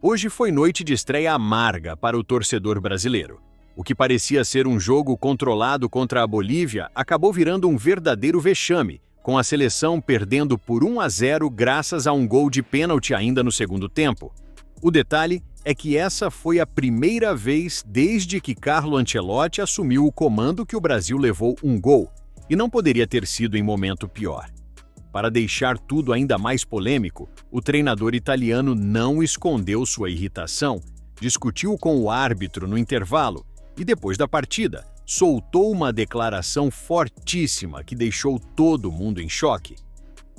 Hoje foi noite de estreia amarga para o torcedor brasileiro. O que parecia ser um jogo controlado contra a Bolívia acabou virando um verdadeiro vexame, com a seleção perdendo por 1-0 graças a um gol de pênalti ainda no segundo tempo. O detalhe é que essa foi a primeira vez desde que Carlo Ancelotti assumiu o comando que o Brasil levou um gol, e não poderia ter sido em momento pior. Para deixar tudo ainda mais polêmico, o treinador italiano não escondeu sua irritação, discutiu com o árbitro no intervalo e, depois da partida, soltou uma declaração fortíssima que deixou todo mundo em choque.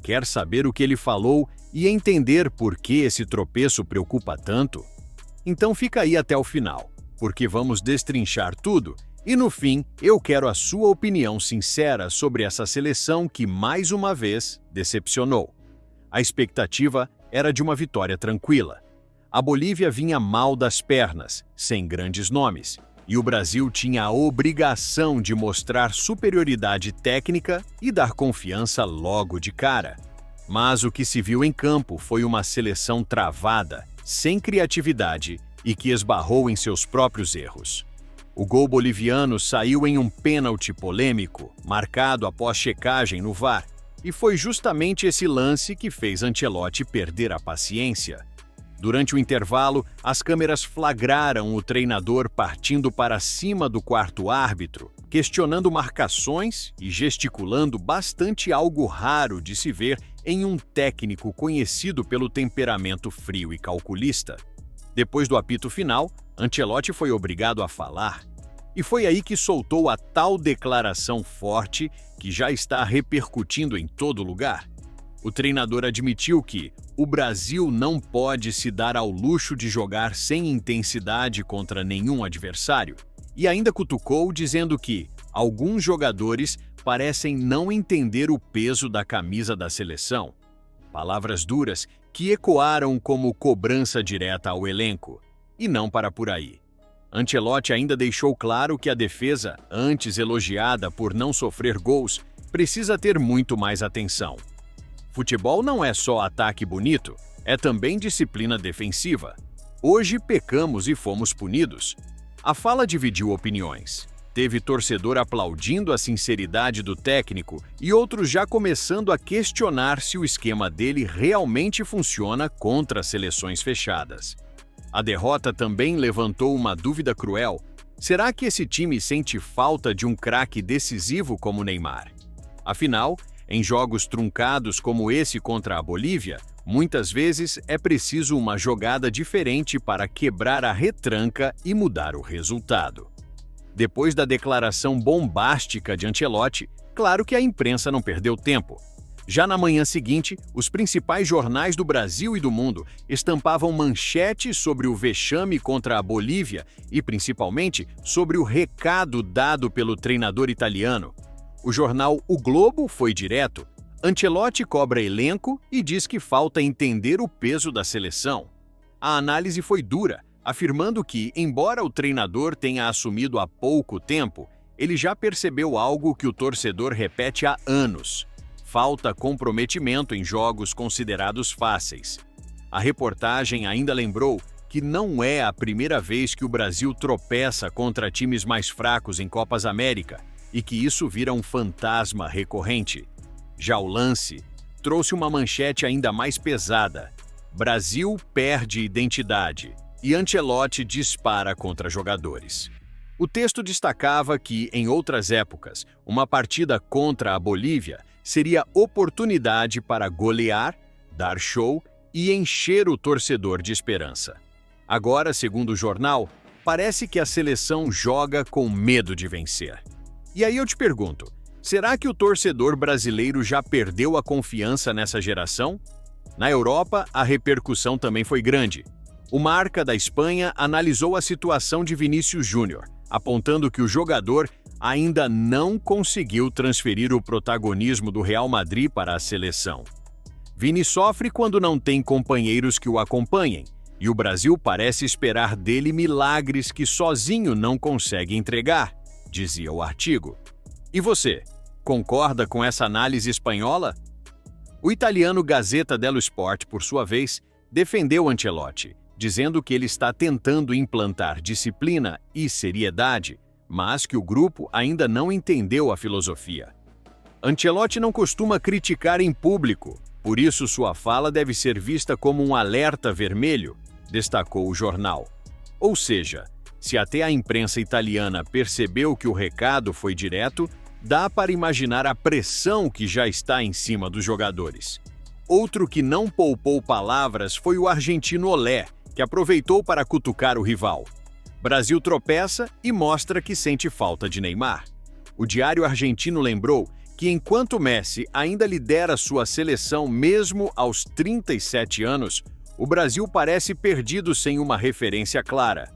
Quer saber o que ele falou e entender por que esse tropeço preocupa tanto? Então fica aí até o final, porque vamos destrinchar tudo. E no fim, eu quero a sua opinião sincera sobre essa seleção que, mais uma vez, decepcionou. A expectativa era de uma vitória tranquila. A Bolívia vinha mal das pernas, sem grandes nomes, e o Brasil tinha a obrigação de mostrar superioridade técnica e dar confiança logo de cara. Mas o que se viu em campo foi uma seleção travada, sem criatividade e que esbarrou em seus próprios erros. O gol boliviano saiu em um pênalti polêmico, marcado após checagem no VAR, e foi justamente esse lance que fez Ancelotti perder a paciência. Durante o intervalo, as câmeras flagraram o treinador partindo para cima do quarto árbitro, questionando marcações e gesticulando bastante, algo raro de se ver em um técnico conhecido pelo temperamento frio e calculista. Depois do apito final, Ancelotti foi obrigado a falar. E foi aí que soltou a tal declaração forte que já está repercutindo em todo lugar. O treinador admitiu que o Brasil não pode se dar ao luxo de jogar sem intensidade contra nenhum adversário, e ainda cutucou dizendo que alguns jogadores parecem não entender o peso da camisa da seleção. Palavras duras que ecoaram como cobrança direta ao elenco. E não para por aí. Ancelotti ainda deixou claro que a defesa, antes elogiada por não sofrer gols, precisa ter muito mais atenção. Futebol não é só ataque bonito, é também disciplina defensiva. Hoje pecamos e fomos punidos. A fala dividiu opiniões. Teve torcedor aplaudindo a sinceridade do técnico e outros já começando a questionar se o esquema dele realmente funciona contra seleções fechadas. A derrota também levantou uma dúvida cruel. Será que esse time sente falta de um craque decisivo como Neymar? Afinal, em jogos truncados como esse contra a Bolívia, muitas vezes é preciso uma jogada diferente para quebrar a retranca e mudar o resultado. Depois da declaração bombástica de Ancelotti, claro que a imprensa não perdeu tempo. Já na manhã seguinte, os principais jornais do Brasil e do mundo estampavam manchetes sobre o vexame contra a Bolívia e, principalmente, sobre o recado dado pelo treinador italiano. O jornal O Globo foi direto. Ancelotti cobra elenco e diz que falta entender o peso da seleção. A análise foi dura, afirmando que, embora o treinador tenha assumido há pouco tempo, ele já percebeu algo que o torcedor repete há anos: falta comprometimento em jogos considerados fáceis. A reportagem ainda lembrou que não é a primeira vez que o Brasil tropeça contra times mais fracos em Copas América e que isso vira um fantasma recorrente. Já o lance trouxe uma manchete ainda mais pesada: Brasil perde identidade e Ancelotti dispara contra jogadores. O texto destacava que, em outras épocas, uma partida contra a Bolívia seria oportunidade para golear, dar show e encher o torcedor de esperança. Agora, segundo o jornal, parece que a seleção joga com medo de vencer. E aí eu te pergunto, será que o torcedor brasileiro já perdeu a confiança nessa geração? Na Europa, a repercussão também foi grande. O Marca da Espanha analisou a situação de Vinícius Júnior, apontando que o jogador ainda não conseguiu transferir o protagonismo do Real Madrid para a seleção. Vini sofre quando não tem companheiros que o acompanhem, e o Brasil parece esperar dele milagres que sozinho não consegue entregar, dizia o artigo. E você, concorda com essa análise espanhola? O italiano Gazzetta dello Sport, por sua vez, defendeu Ancelotti, dizendo que ele está tentando implantar disciplina e seriedade, mas que o grupo ainda não entendeu a filosofia. Ancelotti não costuma criticar em público, por isso sua fala deve ser vista como um alerta vermelho, destacou o jornal. Ou seja, se até a imprensa italiana percebeu que o recado foi direto, dá para imaginar a pressão que já está em cima dos jogadores. Outro que não poupou palavras foi o argentino Olé, que aproveitou para cutucar o rival. Brasil tropeça e mostra que sente falta de Neymar. O diário argentino lembrou que enquanto Messi ainda lidera sua seleção mesmo aos 37 anos, o Brasil parece perdido sem uma referência clara.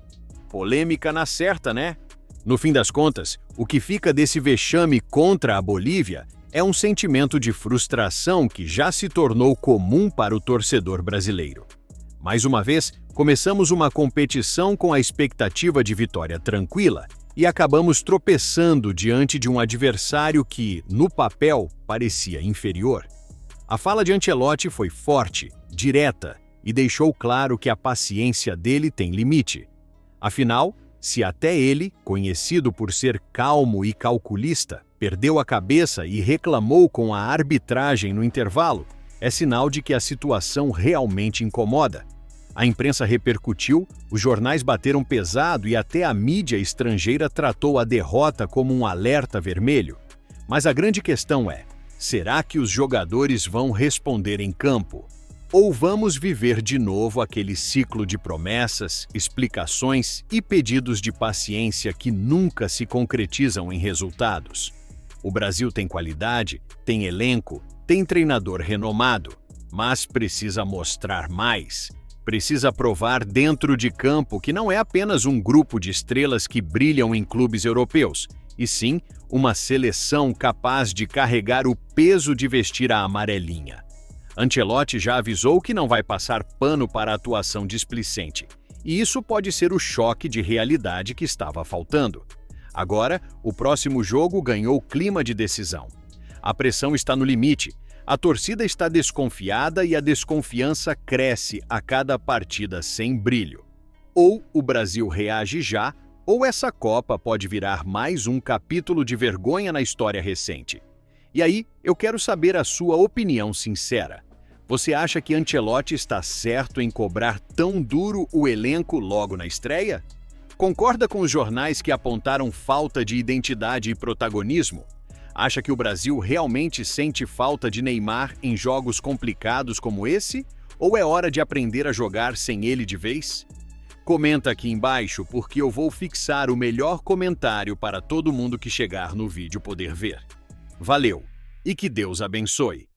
Polêmica na certa, né? No fim das contas, o que fica desse vexame contra a Bolívia é um sentimento de frustração que já se tornou comum para o torcedor brasileiro. Mais uma vez, começamos uma competição com a expectativa de vitória tranquila e acabamos tropeçando diante de um adversário que, no papel, parecia inferior. A fala de Ancelotti foi forte, direta e deixou claro que a paciência dele tem limite. Afinal, se até ele, conhecido por ser calmo e calculista, perdeu a cabeça e reclamou com a arbitragem no intervalo, é sinal de que a situação realmente incomoda. A imprensa repercutiu, os jornais bateram pesado e até a mídia estrangeira tratou a derrota como um alerta vermelho. Mas a grande questão é: será que os jogadores vão responder em campo? Ou vamos viver de novo aquele ciclo de promessas, explicações e pedidos de paciência que nunca se concretizam em resultados? O Brasil tem qualidade, tem elenco, tem treinador renomado, mas precisa mostrar mais. Precisa provar dentro de campo que não é apenas um grupo de estrelas que brilham em clubes europeus, e sim uma seleção capaz de carregar o peso de vestir a amarelinha. Ancelotti já avisou que não vai passar pano para a atuação displicente, e isso pode ser o choque de realidade que estava faltando. Agora, o próximo jogo ganhou clima de decisão. A pressão está no limite, a torcida está desconfiada e a desconfiança cresce a cada partida sem brilho. Ou o Brasil reage já, ou essa Copa pode virar mais um capítulo de vergonha na história recente. E aí, eu quero saber a sua opinião sincera. Você acha que Ancelotti está certo em cobrar tão duro o elenco logo na estreia? Concorda com os jornais que apontaram falta de identidade e protagonismo? Acha que o Brasil realmente sente falta de Neymar em jogos complicados como esse? Ou é hora de aprender a jogar sem ele de vez? Comenta aqui embaixo porque eu vou fixar o melhor comentário para todo mundo que chegar no vídeo poder ver. Valeu e que Deus abençoe!